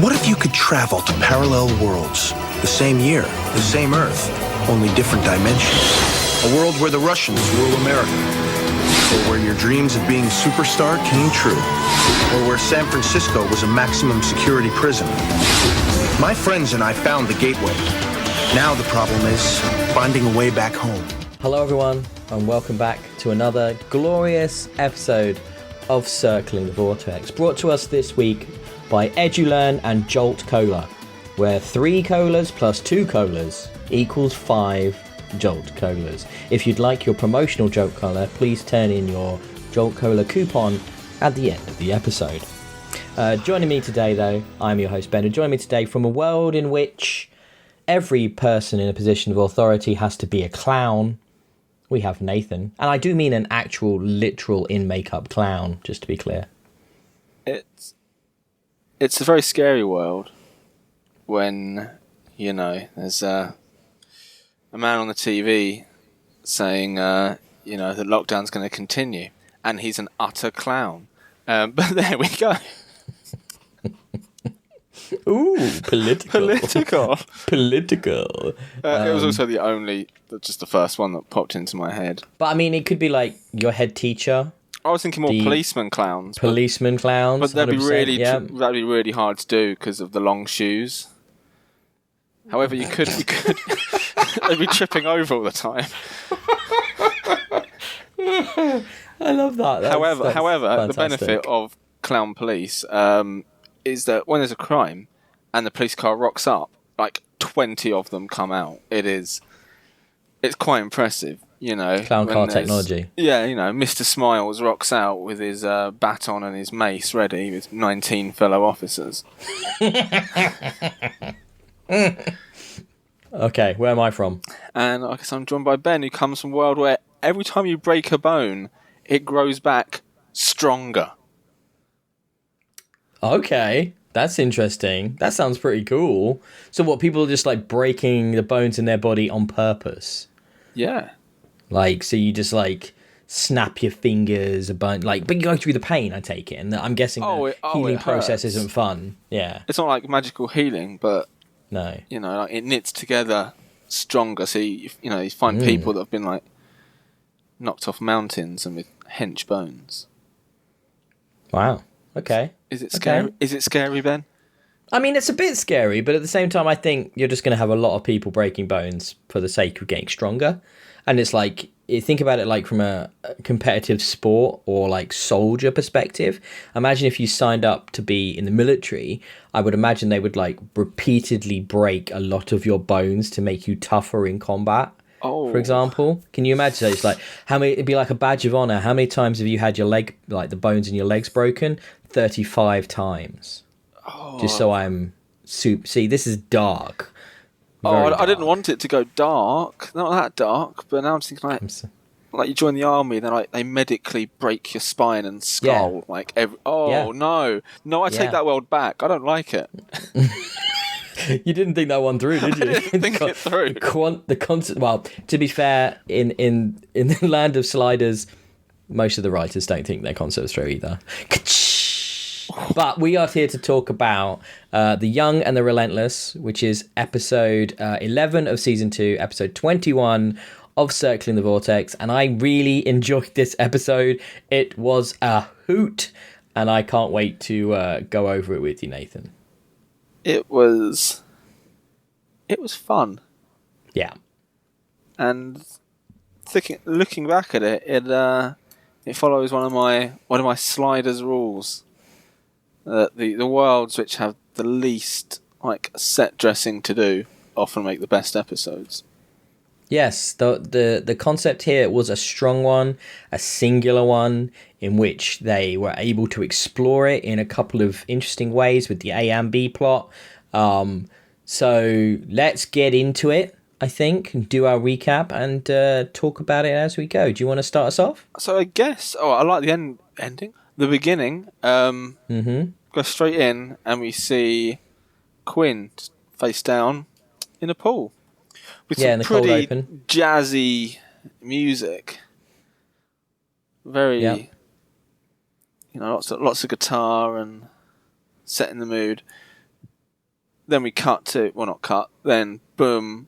What if you could travel to parallel worlds? The same year, the same Earth, only different dimensions. A world where the Russians rule America. Or where your dreams of being a superstar came true. Or where San Francisco was a maximum security prison. My friends and I found the gateway. Now the problem is finding a way back home. Hello everyone, and welcome back to another glorious episode of Circling the Vortex, brought to us this week by EduLearn and Jolt Cola, where 3 colas plus 2 colas equals 5 Jolt Colas. If you'd like your promotional Jolt Cola, please turn in your Jolt Cola coupon at the end of the episode. Joining me today, though, I'm your host, Ben, and joining me today from a world in which every person in a position of authority has to be a clown, we have Nathan. And I do mean an actual, literal, in-makeup clown, just to be clear. It's a very scary world when, you know, there's a man on the TV saying, you know, that lockdown's going to continue, and he's an utter clown. But there we go. Ooh, political. Political. It was also just the first one that popped into my head. But I mean, it could be like your head teacher. I was thinking more policeman clowns. Policeman clowns. But that'd be really hard to do because of the long shoes. However, you could they'd be tripping over all the time. I love that. However, fantastic. The benefit of clown police is that when there's a crime and the police car rocks up, like 20 of them come out. It's quite impressive, you know. Clown car technology. Yeah, you know, Mr. Smiles rocks out with his baton and his mace ready with 19 fellow officers. Okay, where am I from? And I guess I'm joined by Ben, who comes from a world where every time you break a bone, it grows back stronger. Okay, that's interesting. That sounds pretty cool. So what, people are just like breaking the bones in their body on purpose? Yeah. Like, so you just like snap your fingers, but you go through the pain, I take it. And I'm guessing the healing process isn't fun. Yeah. It's not like magical healing, but no, you know, like it knits together stronger. So you find people that have been like knocked off mountains and with hench bones. Wow. Okay. Is it scary? Okay. Is it scary, Ben? I mean, it's a bit scary, but at the same time, I think you're just going to have a lot of people breaking bones for the sake of getting stronger. And it's like, you think about it like from a competitive sport or like soldier perspective. Imagine if you signed up to be in the military, I would imagine they would like repeatedly break a lot of your bones to make you tougher in combat. Oh. For example, can you imagine? It's like it'd be like a badge of honor. How many times have you had your leg, like the bones in your legs broken? 35 times. Oh. Just so I'm see, this is dark. I didn't want it to go dark. Not that dark, but now I'm thinking like you join the army, then like they medically break your spine and skull. Yeah. No, I take that world back. I don't like it. You didn't think that one through, did you? I didn't think it through. The concept. Well, to be fair, in the land of sliders, most of the writers don't think their concepts through either. But we are here to talk about The Young and the Relentless, which is episode 11 of season 2, episode 21 of Circling the Vortex. And I really enjoyed this episode. It was a hoot, and I can't wait to go over it with you, Nathan. It was fun. Yeah. And looking back at it, it follows one of my sliders rules. The worlds which have the least like set dressing to do often make the best episodes. Yes, the concept here was a strong one, a singular one, in which they were able to explore it in a couple of interesting ways with the A and B plot. So let's get into it, I think, and do our recap and talk about it as we go. Do you want to start us off? So I guess, I like the ending. The beginning, go straight in and we see Quinn face down in a pool. With some pretty jazzy music. Very, lots of guitar and setting the mood. then we cut to, well, not cut, then boom,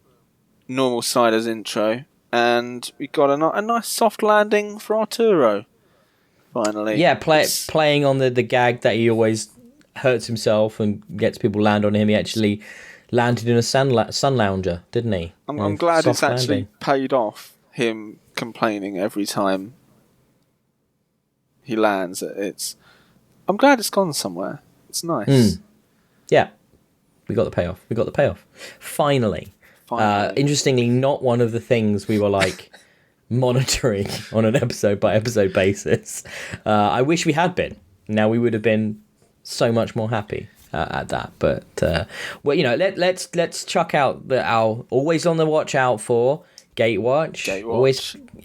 normal Sliders intro, and we got a nice soft landing for Arturo, finally. Yeah, playing on the gag that he always hurts himself and gets people land on him. He actually landed in a sun lounger, didn't he? I'm glad it's actually paid off, him complaining every time he lands. I'm glad it's gone somewhere. It's nice. Yeah, we got the payoff. Finally. Interestingly, not one of the things we were like monitoring on an episode by episode basis. I wish we had been. Now we would have been so much more happy at that. But well, you know, let's chuck out our always on the watch out for Gatewatch.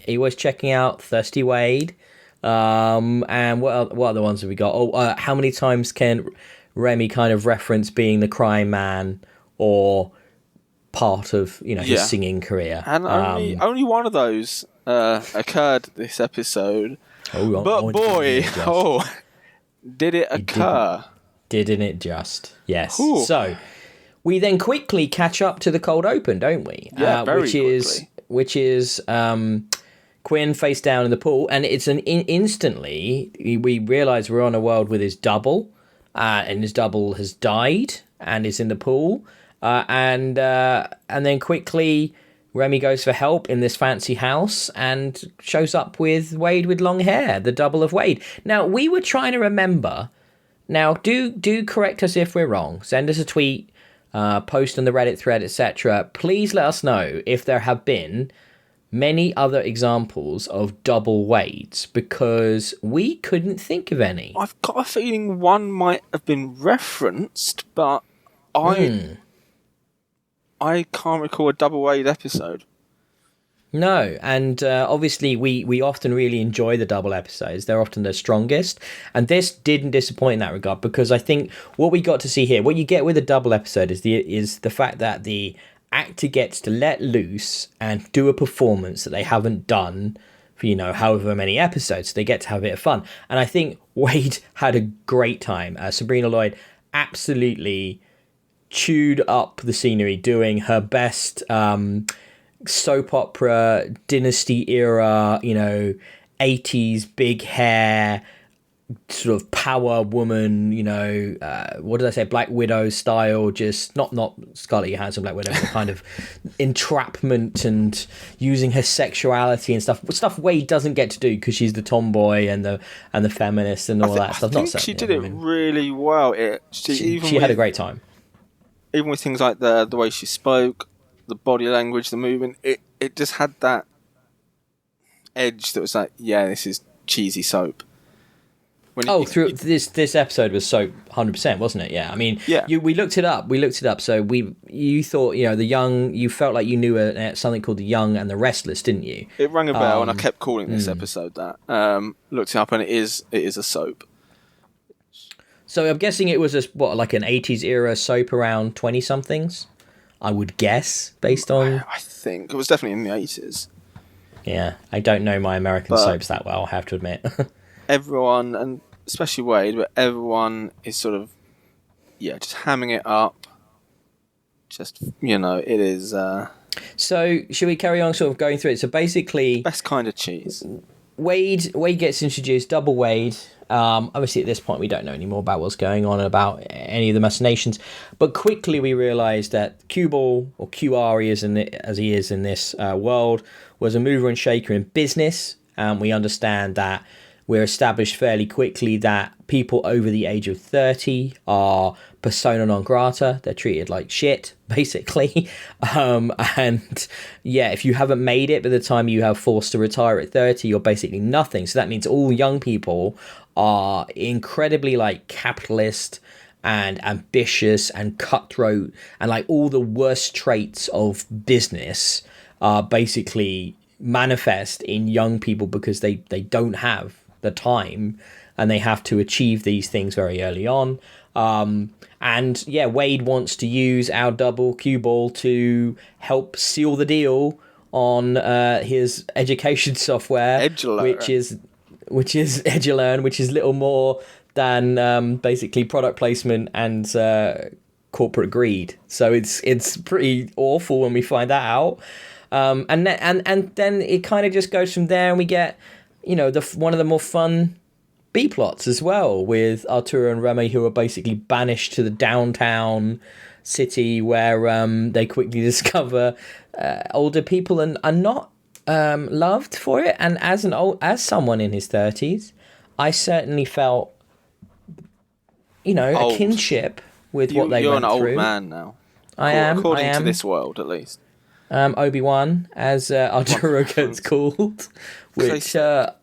Always checking out Thirsty Wade. And what other ones have we got? How many times can Remy kind of reference being the crime man or part of, you know, his singing career? And only one of those occurred this episode. But boy, did it occur? Didn't it just? Yes. Ooh. So we then quickly catch up to the cold open, don't we? Yeah, very quickly. Which is Quinn face down in the pool, and it's instantly we realise we're on a world with his double, and his double has died and is in the pool, and then quickly Remy goes for help in this fancy house and shows up with Wade with long hair, the double of Wade. Now we were trying to remember. Now do correct us if we're wrong. Send us a tweet, post on the Reddit thread, etc. Please let us know if there have been many other examples of double Wades, because we couldn't think of any. I've got a feeling one might have been referenced, but I can't recall a double Wade episode. No, and obviously we often really enjoy the double episodes. They're often the strongest, and this didn't disappoint in that regard, because I think what we got to see here, what you get with a double episode is the fact that the actor gets to let loose and do a performance that they haven't done for, you know, however many episodes. So they get to have a bit of fun, and I think Wade had a great time. Sabrina Lloyd absolutely chewed up the scenery, doing her best soap opera dynasty era, you know, 80s big hair sort of power woman, you know, what did I say, Black Widow style, just not Scarlett Johansson Black Widow, but kind of entrapment and using her sexuality and stuff Wade doesn't get to do because she's the tomboy and the feminist and all that stuff. I think she did it really well. She had a great time. Even with things like the way she spoke, the body language, the movement, it just had that edge that was like, yeah, this is cheesy soap. Through this episode was so 100%, wasn't it? Yeah, I mean, yeah. We looked it up. So you thought, you know, you felt like you knew something called The Young and the Restless, didn't you? It rang a bell, and I kept calling this episode that. Looked it up, and it is a soap. So I'm guessing it was like an 80s era soap around 20 somethings. I would guess, based on. I think it was definitely in the 80s. Yeah, I don't know my American soaps that well, I have to admit. Everyone, and especially Wade, but everyone is sort of, just hamming it up. Just, you know, it is. So, should we carry on sort of going through it? So basically, best kind of cheese. Wade gets introduced, double Wade. Obviously, at this point, we don't know any more about what's going on about any of the machinations. But quickly, we realise that Q-Ball, or QR as he is in this world, was a mover and shaker in business. We understand that we're established fairly quickly that people over the age of 30 are persona non grata. They're treated like shit, basically. And yeah, if you haven't made it by the time you have forced to retire at 30, you're basically nothing. So that means all young people are incredibly like capitalist and ambitious and cutthroat, and like all the worst traits of business are basically manifest in young people because they don't have the time and they have to achieve these things very early on. And yeah, Wade wants to use our double cue ball to help seal the deal on his education software, which is Edulearn, which is little more than basically product placement and corporate greed. So it's pretty awful when we find that out. And then it kind of just goes from there, and we get, one of the more fun B plots as well, with Arturo and Remy, who are basically banished to the downtown city, where they quickly discover older people are not loved for it. And as someone in his 30s, I certainly felt, a kinship with what they went through. You're an old man now. I am. According to this world, at least. Obi-Wan, as Arturo gets called. Which... what did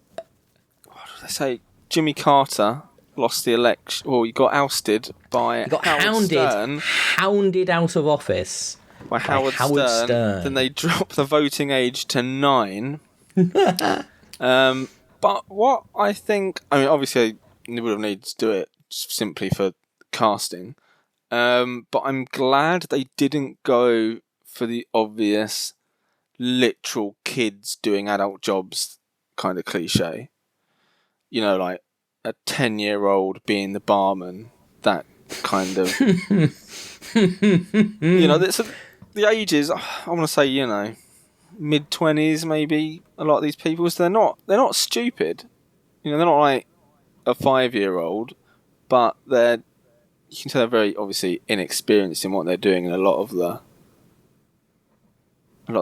they say? Jimmy Carter lost the election. Well, he got ousted by Howard Stern. Hounded out of office by Howard Stern. Then they dropped the voting age to 9. But what I think... I mean, obviously, they would have needed to do it simply for casting. But I'm glad they didn't go for the obvious literal kids doing adult jobs kind of cliche. Like a 10-year-old being the barman, that kind of... the ages, I want to say, mid-20s maybe, a lot of these people, so they're not stupid. They're not like a 5-year-old, but you can tell they're very obviously inexperienced in what they're doing, and a lot of the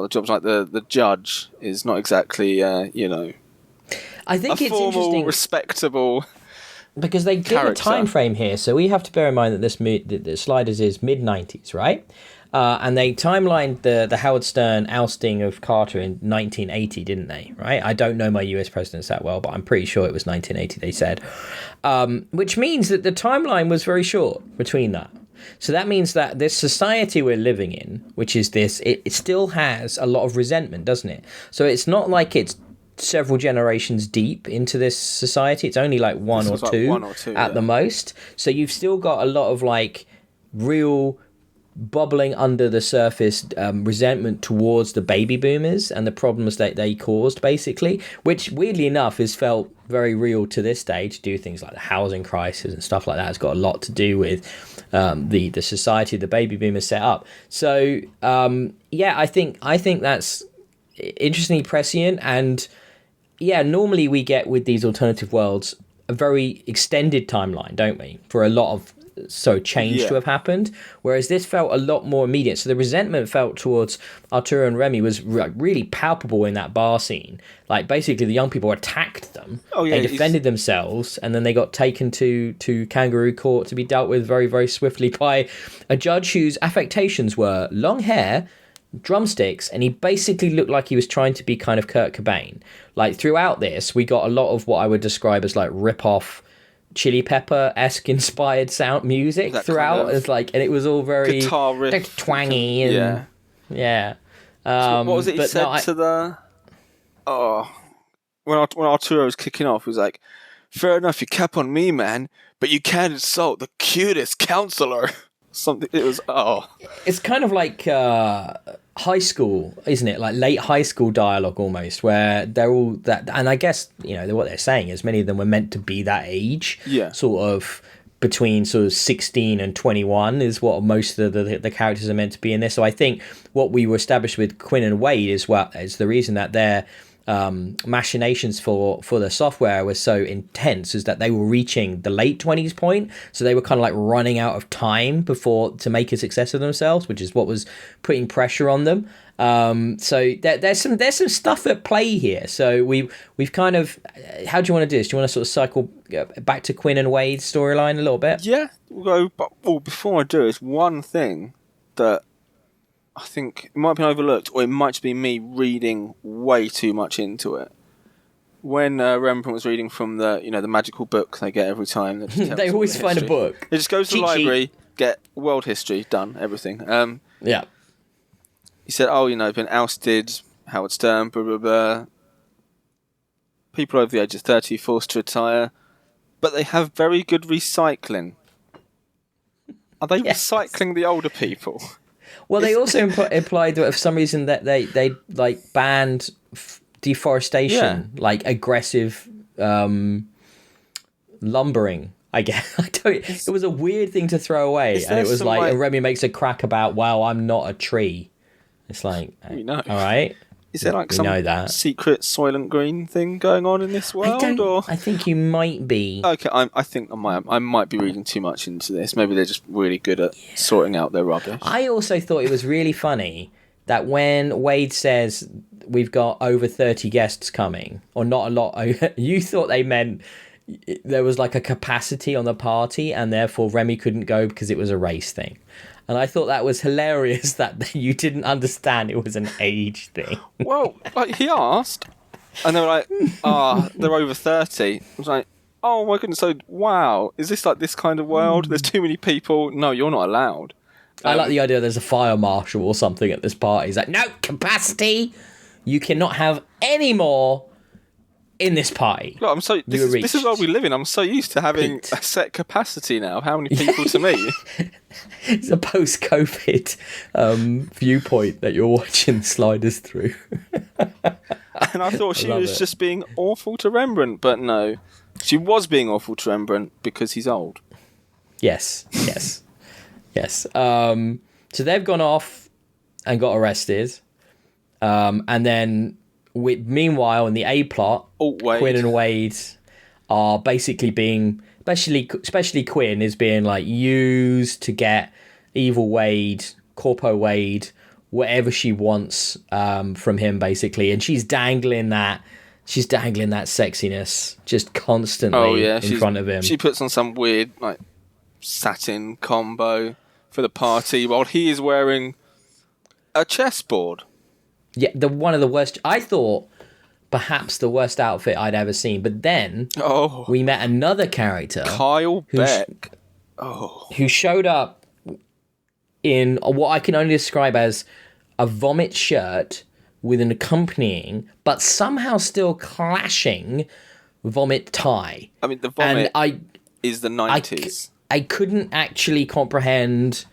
jobs, like the judge, is not exactly I think a it's formal, interesting, respectable, because they give a time frame here, so we have to bear in mind that the Sliders is mid-90s, right? And they timelined the Howard Stern ousting of Carter in 1980, didn't they? Right? I don't know my US presidents that well, but I'm pretty sure it was 1980. They said, which means that the timeline was very short between that. So that means that this society we're living in, which is this, it still has a lot of resentment, doesn't it? So it's not like it's several generations deep into this society. It's only like one or two at the most. So you've still got a lot of like real bubbling under the surface resentment towards the baby boomers and the problems that they caused, basically, which weirdly enough is felt very real to this day, to do things like the housing crisis and stuff like that. It's got a lot to do with the society the baby boomers set up. So I think that's interestingly prescient. And normally we get with these alternative worlds a very extended timeline, don't we, for a lot of change to have happened, whereas this felt a lot more immediate. So the resentment felt towards Arturo and Remy was really palpable in that bar scene. Like, basically the young people attacked them, they defended themselves, and then they got taken to kangaroo court to be dealt with very, very swiftly by a judge whose affectations were long hair, drumsticks, and he basically looked like he was trying to be kind of Kurt Cobain. Like, throughout this we got a lot of what I would describe as like rip-off Chili Pepper-esque inspired sound music that throughout, kind of, as like, and it was all very guitar riff, twangy, and so what was it he said to the when Arturo was kicking off, he was like, "Fair enough, you cap on me, man, but you can't insult the cutest counselor." Something. It was it's kind of like high school, isn't it? Like late high school dialogue almost, where they're all that, and I guess what they're saying is many of them were meant to be that age, sort of between sort of 16 and 21 is what most of the characters are meant to be in this. So I think what we were established with Quinn and Wade is the reason that their machinations for the software was so intense is that they were reaching the late 20s point, so they were kind of like running out of time to make a success of themselves, which is what was putting pressure on them. So there's some stuff at play here. So we've kind of, how do you want to do this? Do you want to sort of cycle back to Quinn and Wade's storyline a little bit? Yeah, we'll go. But before I do, it's one thing that I think it might have been overlooked, or it might be me reading way too much into it. When Rembrandt was reading from the magical book they get every time, they always find a book. They just goes to the library, get world history, done, everything. He said, been ousted, Howard Stern, blah, blah, blah. People over the age of 30 forced to retire, but they have very good recycling. Are they recycling the older people? Well, they also implied that for some reason that they like banned deforestation, like aggressive lumbering I guess. It was a weird thing to throw away, and it was like, and Remy makes a crack about, "Wow, I'm not a tree." It's like, we know. All right. Is there like some secret Soylent Green thing going on in this world? I think you might be. Okay, I think I might be reading too much into this. Maybe they're just really good at sorting out their rubbish. I also thought it was really funny that when Wade says we've got over 30 guests coming, or not a lot, you thought they meant there was like a capacity on the party, and therefore Remy couldn't go because it was a race thing. And I thought that was hilarious that you didn't understand it was an age thing. Well, like he asked, and they were like, they're over 30. I was like, oh my goodness, so wow, is this like this kind of world? There's too many people. No, you're not allowed. I like the idea there's a fire marshal or something at this party. He's like, no, capacity. You cannot have any more in this party. Look, this is what we live in. I'm so used to having a set capacity now of how many people to meet. It's a post-COVID viewpoint that you're watching Sliders through. And I thought she was just being awful to Rembrandt, but no. She was being awful to Rembrandt because he's old. Yes. So they've gone off and got arrested. And then, meanwhile, in the A plot, Quinn and Wade are basically being... Especially Quinn is being like used to get evil Wade, Corpo Wade, whatever she wants from him, basically, and she's dangling that sexiness just constantly in front of him. She puts on some weird like satin combo for the party while he is wearing a chessboard. Yeah, one of the worst. I thought. Perhaps the worst outfit I'd ever seen. But then we met another character, Kyle Beck, who showed up in what I can only describe as a vomit shirt with an accompanying, but somehow still clashing, vomit tie. I mean, the vomit is the 90s. I couldn't actually comprehend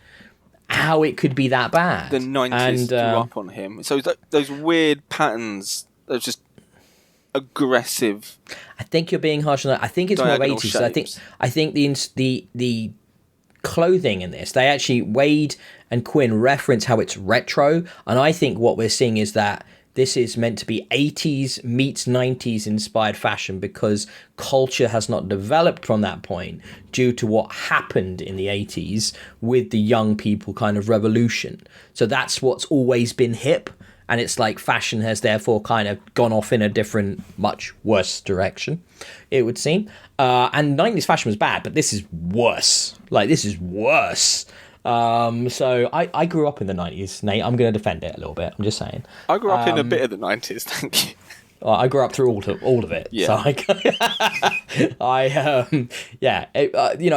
how it could be that bad. The 90s grew up on him. So those weird patterns, those just... aggressive. I think you're being harsh on that. I think it's more 80s. So I think the clothing in this, they actually Wade and Quinn reference how it's retro, and I think what we're seeing is that this is meant to be 80s meets 90s inspired fashion because culture has not developed from that point due to what happened in the 80s with the young people kind of revolution. So that's what's always been hip. And it's like fashion has therefore kind of gone off in a different, much worse direction, it would seem. And 90s fashion was bad, but this is worse. Like, this is worse. So I grew up in the 90s, Nate. I'm going to defend it a little bit. I'm just saying. I grew up in a bit of the 90s, thank you. I grew up through all of it. Yeah. So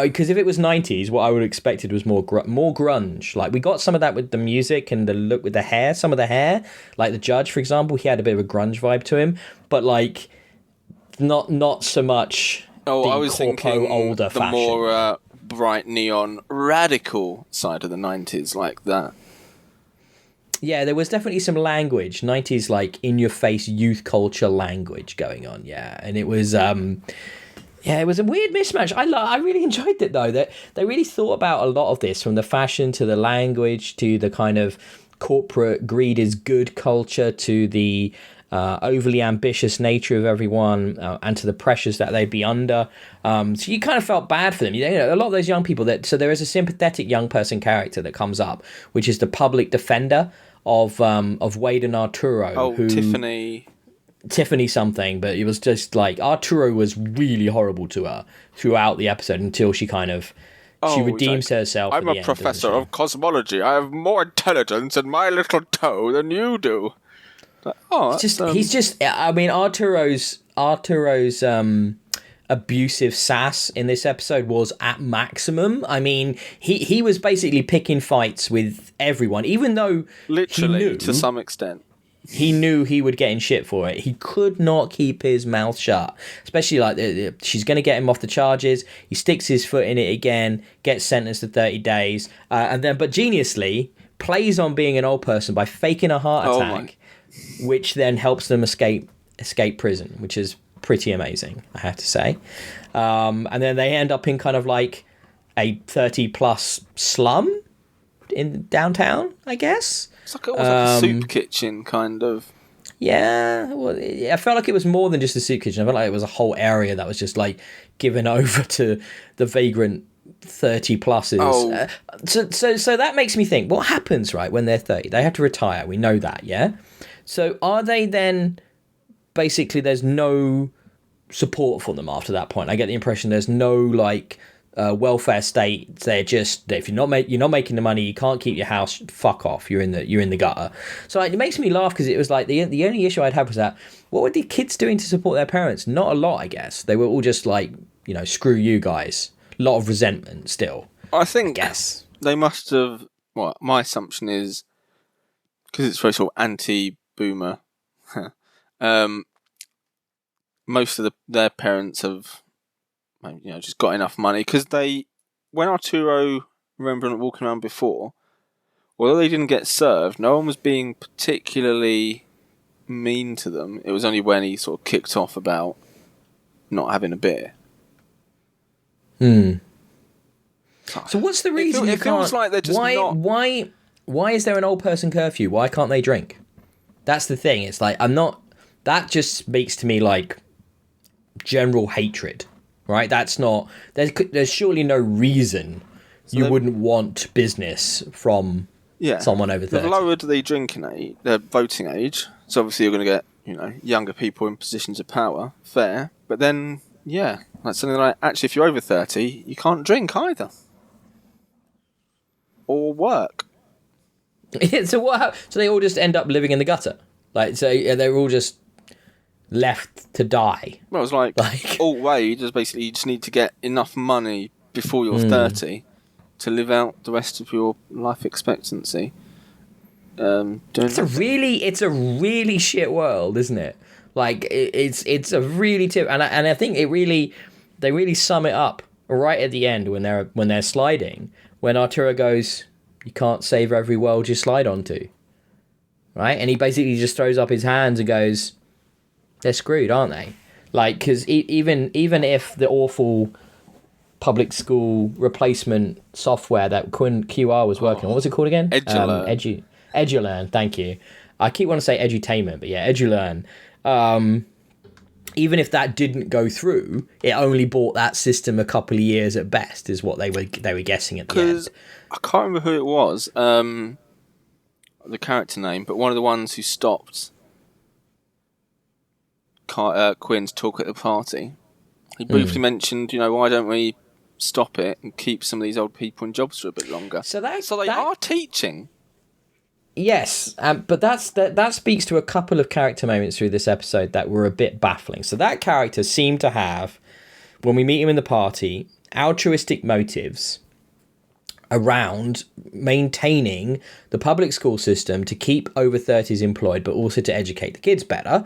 because if it was 90s, what I would have expected was more grunge. Like, we got some of that with the music and the look with the hair. Some of the hair, like the Judge, for example, he had a bit of a grunge vibe to him. But, like, not so much I was thinking older the fashion. More bright neon radical side of the 90s, like that. Yeah, there was definitely some language, 90s, like, in-your-face youth culture language going on, yeah. And it was, it was a weird mismatch. I really enjoyed it, though. That they really thought about a lot of this, from the fashion to the language to the kind of corporate greed is good culture to the overly ambitious nature of everyone and to the pressures that they'd be under. So you kind of felt bad for them. You know, a lot of those young people so there is a sympathetic young person character that comes up, which is the public defender of Wade and Arturo. Tiffany something, but it was just like Arturo was really horrible to her throughout the episode until she kind of she redeems herself. I'm a professor of cosmology. I have more intelligence in my little toe than you do. He's just. I mean, Arturo's abusive sass in this episode was at maximum. I mean, he was basically picking fights with everyone, even though literally to some extent he knew he would get in shit for it. He could not keep his mouth shut, especially like she's going to get him off the charges. He sticks his foot in it again, gets sentenced to 30 days, and then but geniusly plays on being an old person by faking a heart attack, which then helps them escape prison, which is pretty amazing, I have to say. And then they end up in kind of like a 30-plus slum in downtown, I guess. It's like almost like a soup kitchen, kind of. Yeah, well, I felt like it was more than just a soup kitchen. I felt like it was a whole area that was just like given over to the vagrant 30-pluses. Oh. So that makes me think, what happens, right, when they're 30? They have to retire. We know that, yeah? So are they then, basically, there's no support for them after that point? I get the impression there's no, like, welfare state. They're just, if you're not making the money, you can't keep your house, fuck off, you're in the gutter. So like, it makes me laugh, because it was like the only issue I'd have was that, what were the kids doing to support their parents? Not a lot, I guess. They were all just like, screw you guys. A lot of resentment still, I think. I guess they must have. Well, my assumption is, because it's very sort of anti-boomer, most of their parents have, just got enough money, because when Arturo, remember walking around before, although they didn't get served, no one was being particularly mean to them. It was only when he sort of kicked off about not having a beer. So what's the reason it feels like they're just not... Why is there an old person curfew? Why can't they drink? That's the thing. It's like, that just speaks to me like general hatred, right? That's not... There's surely no reason you wouldn't want business from someone over 30. They've lowered the drinking age, the voting age. So obviously you're going to get, younger people in positions of power. Fair. But then, like something like, actually, if you're over 30, you can't drink either. Or work. So what? So they all just end up living in the gutter. Like, so they're all just left to die. Well, it's like alt wage is basically you just need to get enough money before you're 30 to live out the rest of your life expectancy. It's a really shit world, isn't it? Like it's a really tip, and I think they really sum it up right at the end when they're sliding. When Arturo goes, you can't save every world you slide onto, right? And he basically just throws up his hands and goes, they're screwed, aren't they? Like, because even if the awful public school replacement software that QR was working on, what was it called again? EduLearn. EduLearn, thank you. I keep wanting to say edutainment, but yeah, EduLearn. Even if that didn't go through, it only bought that system a couple of years at best, is what they were guessing at the end. Because I can't remember who it was, the character name, but one of the ones who stopped Quinn's talk at the party. He briefly mentioned, why don't we stop it and keep some of these old people in jobs for a bit longer? So they are teaching. Yes, but that speaks to a couple of character moments through this episode that were a bit baffling. So that character seemed to have, when we meet him in the party, altruistic motives around maintaining the public school system to keep over 30s employed, but also to educate the kids better.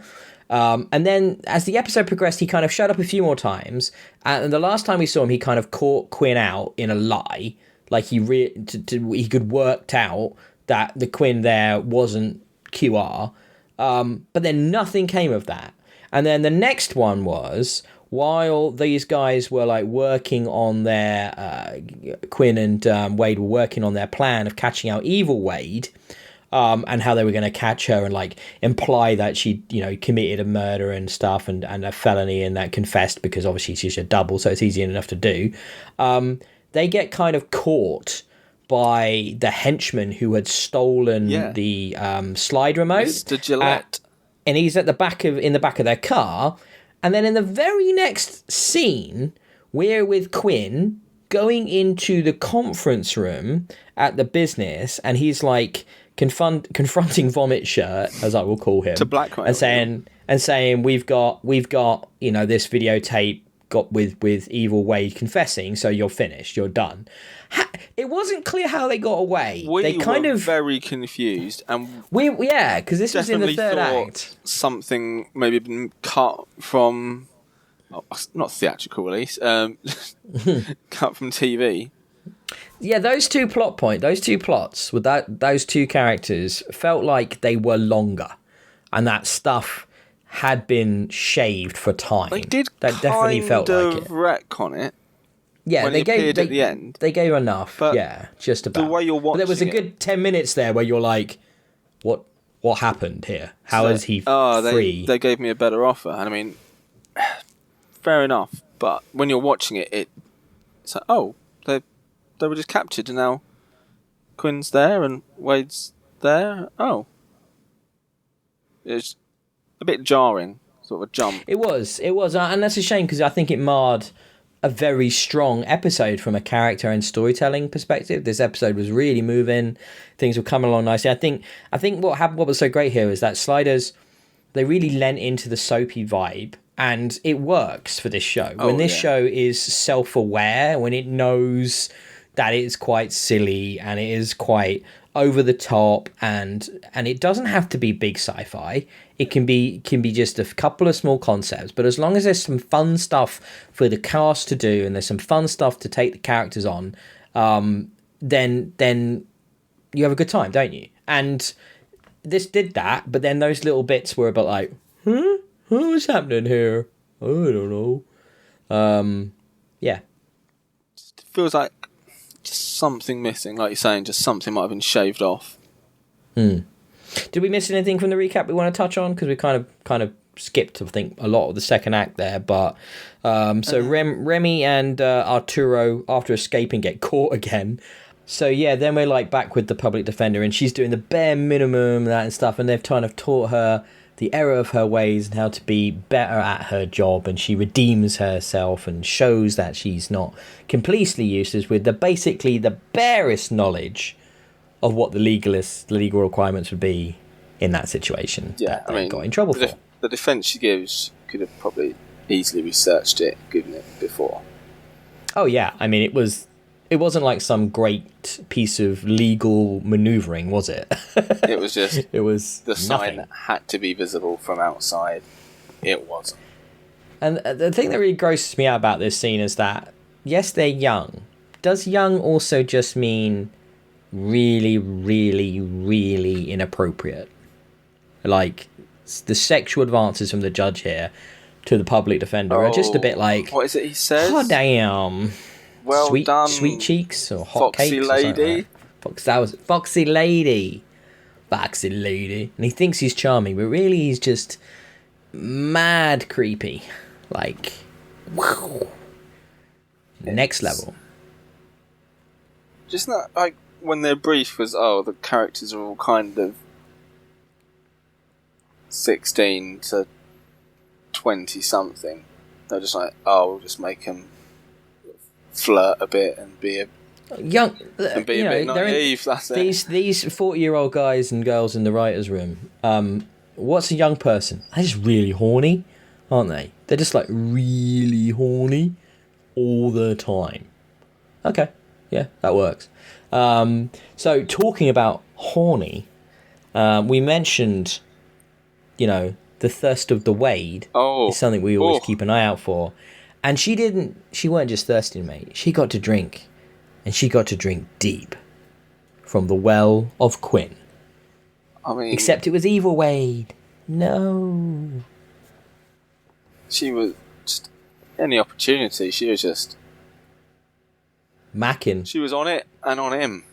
And then as the episode progressed, he kind of showed up a few more times. And the last time we saw him, he kind of caught Quinn out in a lie. Like he could worked out that the Quinn there wasn't QR. But then nothing came of that. And then the next one was, while these guys were like working on their, Quinn and Wade were working on their plan of catching out evil Wade, and how they were going to catch her and like imply that she, committed a murder and stuff and a felony and that confessed, because obviously she's a double, so it's easy enough to do. They get kind of caught by the henchman who had stolen the slide remote, Mr. Gillette, and he's in the back of their car. And then in the very next scene, we're with Quinn going into the conference room at the business, and he's like confronting Vomit Shirt, as I will call him, to blackmail and saying we've got this videotape got with evil Wade confessing, so you're finished, you're done. It wasn't clear how they got away. They were very confused, and because this was in the third act. Something maybe been cut from, not theatrical release, cut from TV. Yeah, those two plots with those two characters felt like they were longer, and that stuff had been shaved for time. They did that definitely felt like it. retcon it. Yeah, when they it gave appeared at the end. They gave enough. But yeah, just about. the way you're but there was a watching good 10 minutes there where you're like, what happened here? How is he free? They gave me a better offer, and I mean, fair enough. But when you're watching it, it's like, oh, they were just captured, and now Quinn's there and Wade's there. Oh, it's a bit jarring, sort of a jump. It was, and that's a shame because I think it marred a very strong episode from a character and storytelling perspective. This episode was really moving. Things were coming along nicely. I think what happened, what was so great here is that Sliders, they really lent into the soapy vibe, and it works for this show. When this show is self-aware, when it knows that it's quite silly and it is quite over the top, and it doesn't have to be big sci-fi. It can be just a couple of small concepts, but as long as there's some fun stuff for the cast to do and there's some fun stuff to take the characters on, then you have a good time, don't you? And this did that, but then those little bits were a bit like, what's happening here? I don't know. Yeah. It feels like just something missing, like you're saying, just something might have been shaved off. Did we miss anything from the recap we want to touch on? Because we kind of skipped, I think, a lot of the second act there. But so Remy and Arturo, after escaping, get caught again. So yeah, then we're like back with the public defender, and she's doing the bare minimum that and stuff, and they've kind of taught her the error of her ways and how to be better at her job, and she redeems herself and shows that she's not completely useless with basically the barest knowledge of what the legal requirements would be in that situation. Yeah, that they got in trouble for. The defence she gives could have probably easily researched it, given it before. Oh yeah, I mean it wasn't like some great piece of legal manoeuvring, was it? It was just it was the sign nothing. that had to be visible from outside. It wasn't. And the thing that really grosses me out about this scene is that, yes, they're young. Does young also just mean really, really, really inappropriate? Like, the sexual advances from the judge here to the public defender are just a bit like, what is it he says? Oh, damn. Well sweet, done, sweet cheeks or hot foxy cakes lady. That was foxy lady. Foxy lady. And he thinks he's charming, but really he's just mad creepy. Like, wow. Next level. Just not like when their brief was, the characters are all kind of 16 to 20 something. They're just like, we'll just make them flirt a bit and be a young, and be a bit naive. That's it. These 40-year-old guys and girls in the writers' room. What's a young person? They're just really horny, aren't they? They're just like really horny all the time. Okay, yeah, that works. So talking about horny, we mentioned, the thirst of the Wade is something we always keep an eye out for. And she weren't just thirsty, mate. She got to drink. And she got to drink deep. From the well of Quinn. I mean... Except it was evil Wade. No. She was just... Any opportunity, she was just... Macking. She was on it and on him.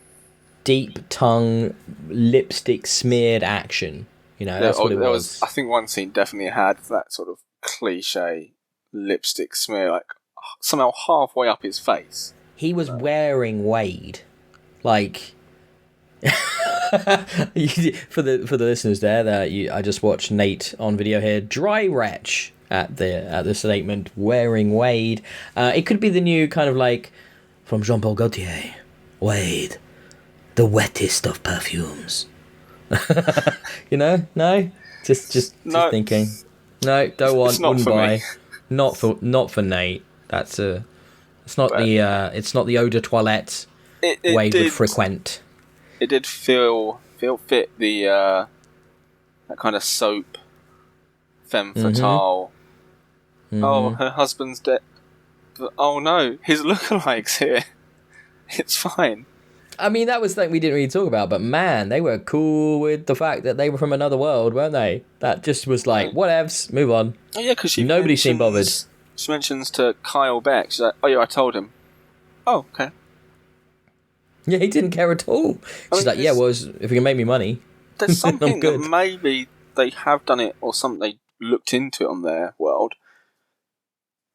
Deep tongue, lipstick smeared action. That's what it was. I think one scene definitely had that sort of cliche lipstick smear, like somehow halfway up his face. He was wearing Wade, like for the listeners there. I just watched Nate on video here, dry retch at the statement wearing Wade. It could be the new kind of like from Jean-Paul Gaultier, Wade, the wettest of perfumes. No, just thinking. No, don't want, wouldn't buy. Me. Not for Nate. It's not the eau de toilette Wade would frequent. It did feel fit the that kind of soap femme fatale. Mm-hmm. Oh, her husband's dead. But, oh no, his lookalikes here. It's fine. I mean, that was something we didn't really talk about, but man, they were cool with the fact that they were from another world, weren't they? That just was like, whatevs, move on. Oh yeah, because nobody seemed bothered. She mentions to Kyle Beck, she's like, "Oh yeah, I told him." Oh, okay. Yeah, he didn't care at all. She's like, yeah, well, if you can make me money, there's something I'm good. that maybe they have done it, or something they looked into it on their world.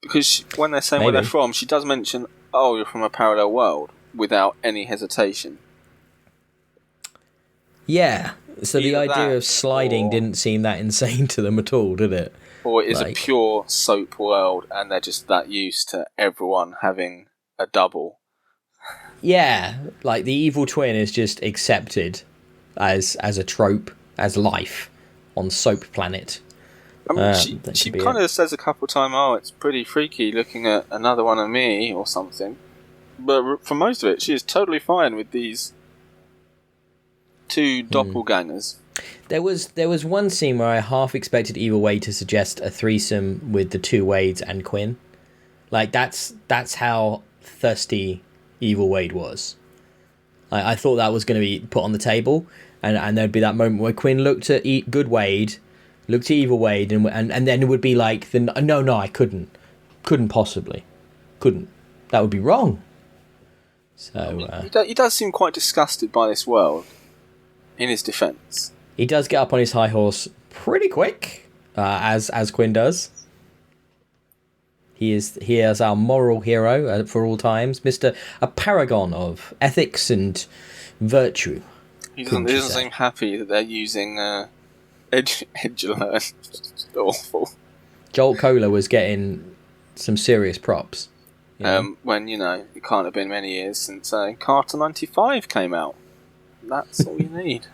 Because when they're saying where they're from, she does mention, "Oh, you're from a parallel world," without any hesitation. Yeah, so Either the idea that, of sliding didn't seem that insane to them at all, did it? Or it is a pure soap world, and they're just that used to everyone having a double. Yeah, like the evil twin is just accepted as a trope, as life on Soap Planet. I mean, she kind of says a couple of times, "Oh, it's pretty freaky looking at another one of me," or something. But for most of it, she is totally fine with these two doppelgangers. There was one scene where I half expected Evil Wade to suggest a threesome with the two Wades and Quinn. Like that's how thirsty Evil Wade was. I thought that was going to be put on the table, and there'd be that moment where Quinn looked at Good Wade, looked at Evil Wade, and then it would be like, no, I couldn't possibly, that would be wrong. So he does seem quite disgusted by this world. In his defence, he does get up on his high horse pretty quick, as Quinn does. He is our moral hero for all times, a paragon of ethics and virtue. He doesn't seem happy that they're using Edgelern. It's awful. Jolt Cola was getting some serious props. When, it can't have been many years since Carter 95 came out. That's all you need.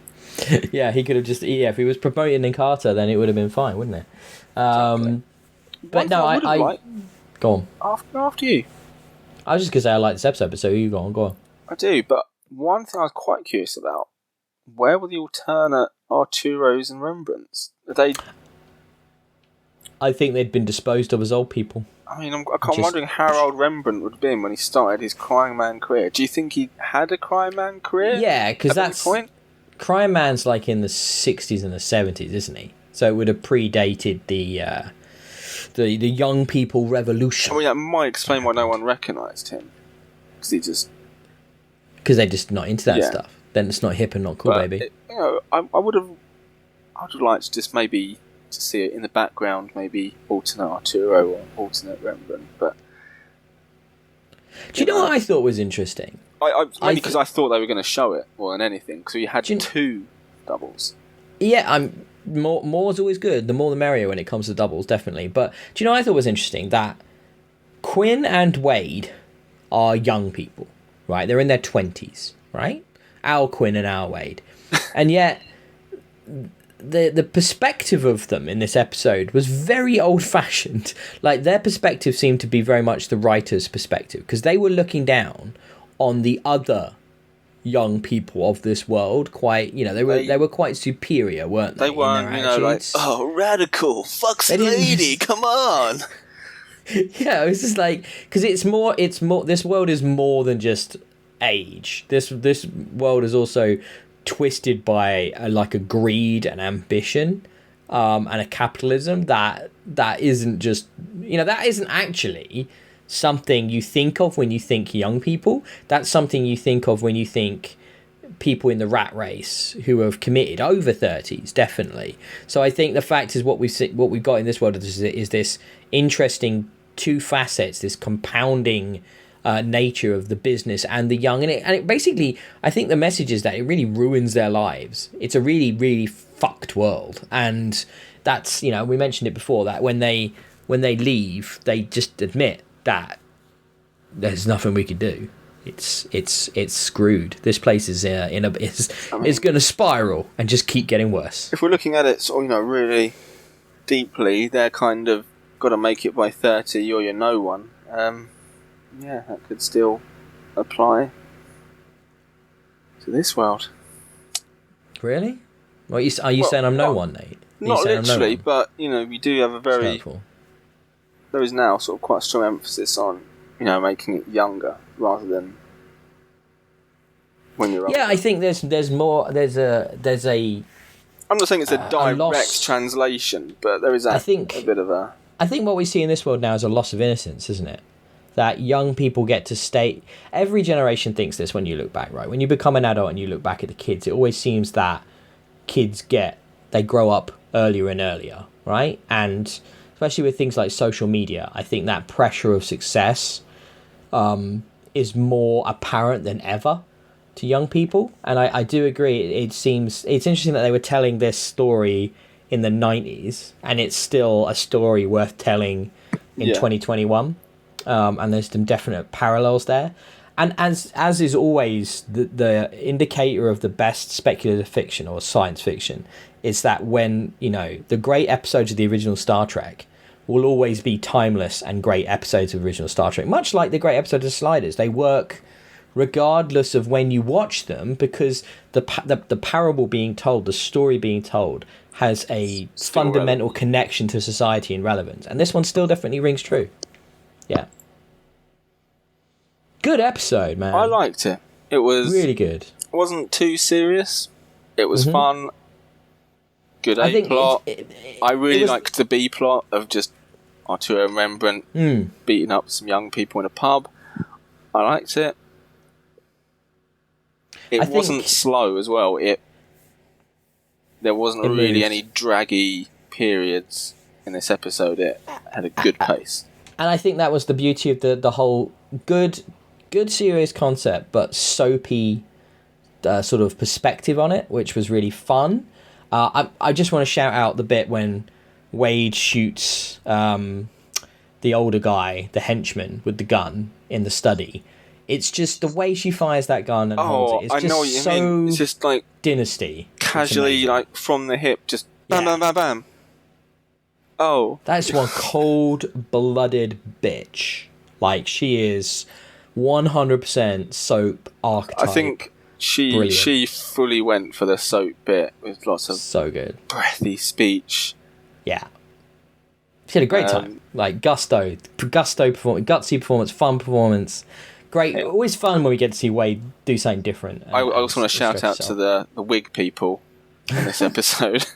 Yeah, he could have just... Yeah, if he was promoting in Carter, then it would have been fine, wouldn't it? Exactly. But no, I go on. After you. I was just going to say I like this episode, but so you go on. I do, but one thing I was quite curious about, where were the alternate Arturos and Rembrandts? I think they'd been disposed of as old people. I mean, I'm wondering how old Rembrandt would have been when he started his Crying Man career. Do you think he had a Crying Man career? Yeah, because that's... point? Crying Man's like in the 60s and the 70s, isn't he? So it would have predated the young people revolution. I mean, that might explain why no one recognised him. Because they're just not into that stuff. Then it's not hip and not cool, baby. I would have liked to just maybe to see it in the background, maybe alternate Arturo or alternate Rembrandt. But do you know what I thought was interesting? Only because I thought they were going to show it more than anything. Because you had two doubles. Yeah, more's always good. The more the merrier when it comes to doubles, definitely. But do you know what I thought was interesting? That Quinn and Wade are young people, right? They're in their 20s, right? Our Quinn and our Wade. And yet the perspective of them in this episode was very old-fashioned. Like, their perspective seemed to be very much the writer's perspective, because they were looking down on the other young people of this world. Quite, they were quite superior, weren't they? They weren't, like, oh, radical, fuck lady, come on. Yeah, it's just like, because it's more. This world is more than just age. This world is also twisted by a greed and ambition, and a capitalism that isn't just that isn't actually something you think of when you think young people. That's something you think of when you think people in the rat race who have committed over 30s, definitely. So I think the fact is what we've got in this world is this interesting two facets, this compounding nature of the business and the young, and it basically, I think the message is that it really ruins their lives. It's a really, really fucked world, and that's we mentioned it before, that when they leave, they just admit that there's nothing we can do. It's screwed. This place is is going to spiral and just keep getting worse. If we're looking at it sort of really deeply, they're kind of got to make it by 30 or you're no one. Yeah, that could still apply to this world. Really? Well, are you saying I'm no one, Nate? Not literally, but we do have a very. There is now sort of quite a strong emphasis on making it younger rather than when you're Yeah, older. I think there's more. There's a. I'm not saying it's a direct loss. translation, but there is a bit of a... I think what we see in this world now is a loss of innocence, isn't it? That young people get to stay. Every generation thinks this when you look back, right? When you become an adult and you look back at the kids, it always seems that they grow up earlier and earlier, right? And especially with things like social media, I think that pressure of success is more apparent than ever to young people. And I do agree. It's interesting that they were telling this story in the 90s, and it's still a story worth telling in 2021. And there's some definite parallels there. And as is always the indicator of the best speculative fiction or science fiction, is that when, the great episodes of the original Star Trek will always be timeless and great episodes of original Star Trek, much like the great episodes of Sliders. They work regardless of when you watch them, because the parable being told, the story being told, has a fundamental connection to society and relevance. And this one still definitely rings true. Yeah. Good episode, man. I liked it. It was... really good. It wasn't too serious. It was fun. Good A plot. I really liked the B plot of just Arturo and Rembrandt beating up some young people in a pub. I liked it. It wasn't slow as well. There wasn't really any draggy periods in this episode. It had a good pace. And I think that was the beauty of the whole good serious concept, but soapy sort of perspective on it, which was really fun. I just want to shout out the bit when Wade shoots the older guy, the henchman, with the gun in the study. It's just the way she fires that gun and holds it. It's just I know what you mean. It's just like dynasty. Casually, like from the hip, just bam, bam, bam, bam. Oh. That's one cold-blooded bitch. Like, she is 100% soap archetype. I think she fully went for the soap bit with lots of so good breathy speech. Yeah. She had a great time. Like, gutsy performance, fun performance. Great. Always fun when we get to see Wade do something different. I also want to shout out to the wig people in this episode.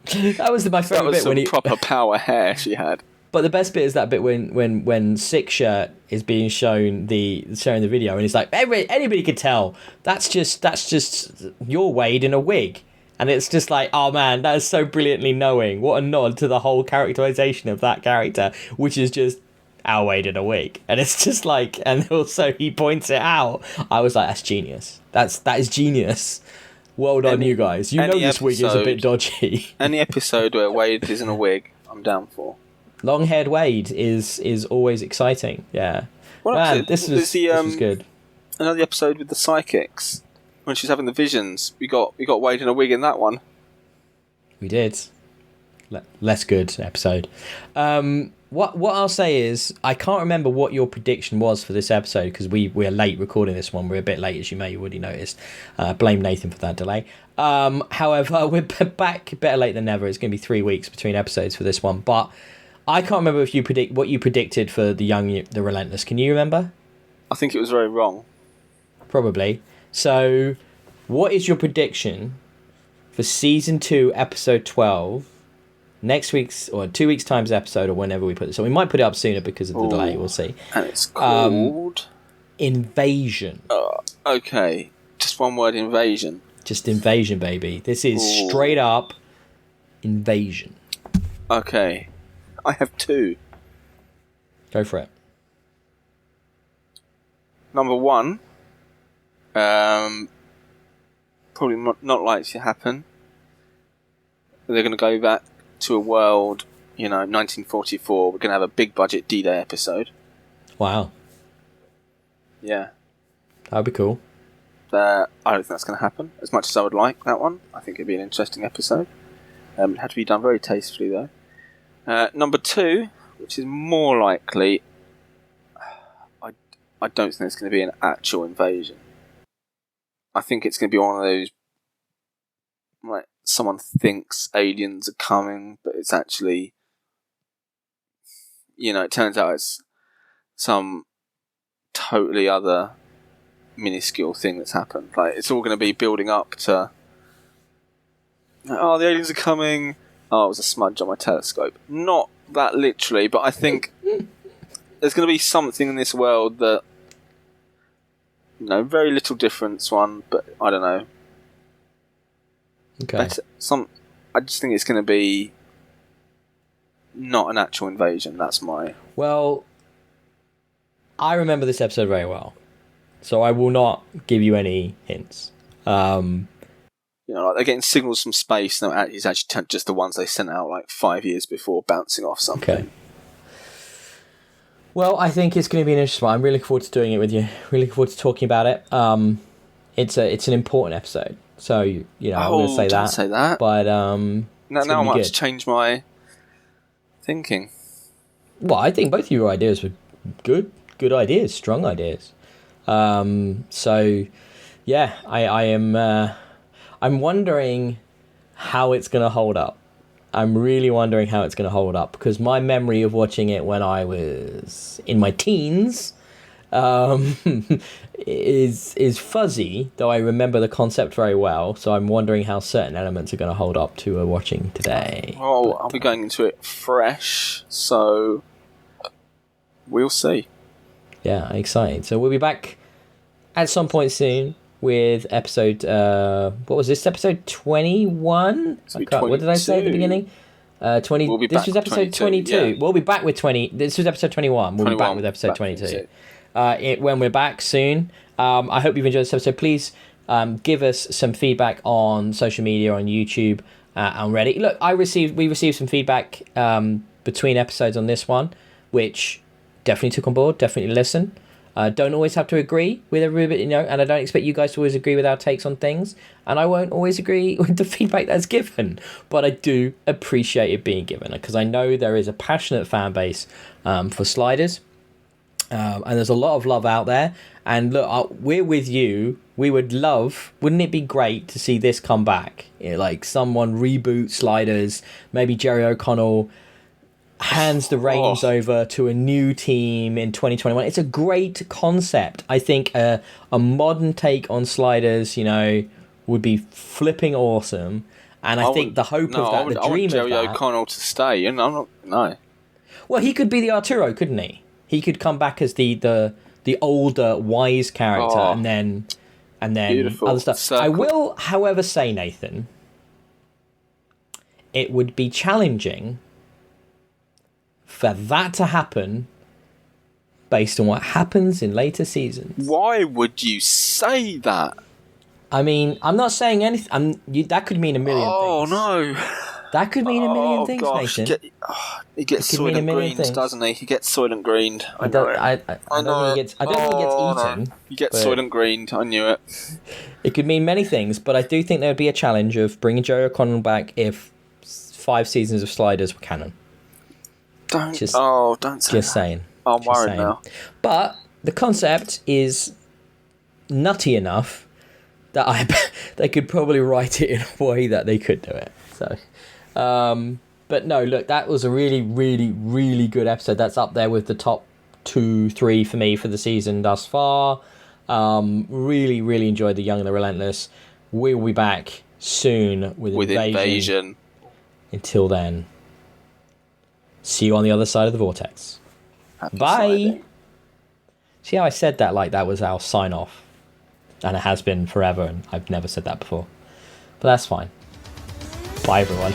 That was my favourite bit. That was some proper power hair she had. But the best bit is that bit when Sick Shirt is being showing the video, and he's like, anybody could tell that's just your Wade in a wig. And it's just like, oh man, that is so brilliantly knowing. What a nod to the whole characterization of that character, which is just our Wade in a wig. And it's just like, and also he points it out. I was like, that's genius. That is genius. Well done, you guys. You know this wig is a bit dodgy. Any episode where Wade is in a wig, I'm down for. Long-haired Wade is always exciting. Yeah. Well, man, this was good. Another episode with the psychics. When she's having the visions, we got Wade in a wig in that one. We did. Less good episode. What I'll say is, I can't remember what your prediction was for this episode, because we're late recording this one. We're a bit late, as you may already noticed. Blame Nathan for that delay. However, we're back better late than never. It's going to be 3 weeks between episodes for this one. But I can't remember if what you predicted for the Relentless. Can you remember? I think it was very wrong. Probably. So, what is your prediction for Season 2, Episode 12, next week's, or 2 weeks' time's episode, or whenever we put it? So we might put it up sooner because of the delay, we'll see. And it's called... Invasion. Okay. Just one word, invasion. Just invasion, baby. This is straight up invasion. Okay. I have two. Go for it. Number one... probably not likely to happen. They're going to go back to a world, 1944. We're going to have a big budget D-Day episode. Wow. Yeah. That would be cool. I don't think that's going to happen, as much as I would like that one. I think it'd be an interesting episode. It had to be done very tastefully, though. Number two, which is more likely, I don't think it's going to be an actual invasion. I think it's going to be one of those, like, someone thinks aliens are coming, but it's actually, it turns out it's some totally other minuscule thing that's happened. Like, it's all going to be building up to, oh, the aliens are coming. Oh, it was a smudge on my telescope. Not that literally, but I think there's going to be something in this world that, very little difference one, but I don't know. Okay. I just think it's going to be not an actual invasion. That's my... Well, I remember this episode very well, so I will not give you any hints. Like they're getting signals from space. No, it's actually just the ones they sent out like 5 years before, bouncing off something. Okay. Well, I think it's going to be an interesting one. I'm really looking forward to doing it with you. Really looking forward to talking about it. It's an important episode, so I'm going to say that. Don't say that. But now I might have to change my thinking. Well, I think both of your ideas were good ideas, strong ideas. So yeah, I am. I'm wondering how it's going to hold up. I'm really wondering how it's going to hold up, because my memory of watching it when I was in my teens is fuzzy, though I remember the concept very well. So I'm wondering how certain elements are going to hold up to watching today. Well, I'll be going into it fresh, so we'll see. Yeah, exciting. So we'll be back at some point soon with episode, what was this, episode 21? What did I say at the beginning? 20. This was episode 22. Yeah. We'll be back with 20. This was episode 21. We'll be back with episode 22. When we're back soon. I hope you've enjoyed this episode. Please give us some feedback on social media, on YouTube, and Reddit. Look, we received some feedback between episodes on this one, which definitely took on board, definitely listen. Don't always have to agree with everybody, and I don't expect you guys to always agree with our takes on things, and I won't always agree with the feedback that's given, but I do appreciate it being given, because I know there is a passionate fan base for Sliders, and there's a lot of love out there, and look, we're with you. We would love, wouldn't it be great to see this come back? Like someone reboot Sliders, maybe Jerry O'Connell hands the reins over to a new team in 2021. It's a great concept. I think a modern take on Sliders, would be flipping awesome. And I think the hope of that, the dream of that... Jerry O'Connell to stay. No. Well, he could be the Arturo, couldn't he? He could come back as the older, wise character, and then other stuff. Circle. I will, however, say, Nathan, it would be challenging for that to happen based on what happens in later seasons. Why would you say that? I mean, I'm not saying anything. That could mean a million things. Oh, no. That could mean a million things, Nathan. He gets Soylent Greened, doesn't he? He gets Soylent Greened. I know it. I don't think he gets eaten. No. He gets Soylent Greened. I knew it. It could mean many things, but I do think there would be a challenge of bringing Jerry O'Connell back if 5 seasons of Sliders were canon. Don't say just saying. I'm worried now. But the concept is nutty enough that they could probably write it in a way that they could do it. So, but no, look, that was a really, really, really good episode. That's up there with the top 2-3 for me for the season thus far. Really, really enjoyed The Young and the Relentless. We will be back soon with Invasion. Until then, see you on the other side of the vortex. Happy Bye. Friday. See how I said that like that was our sign off? And it has been forever, and I've never said that before. But that's fine. Bye, everyone.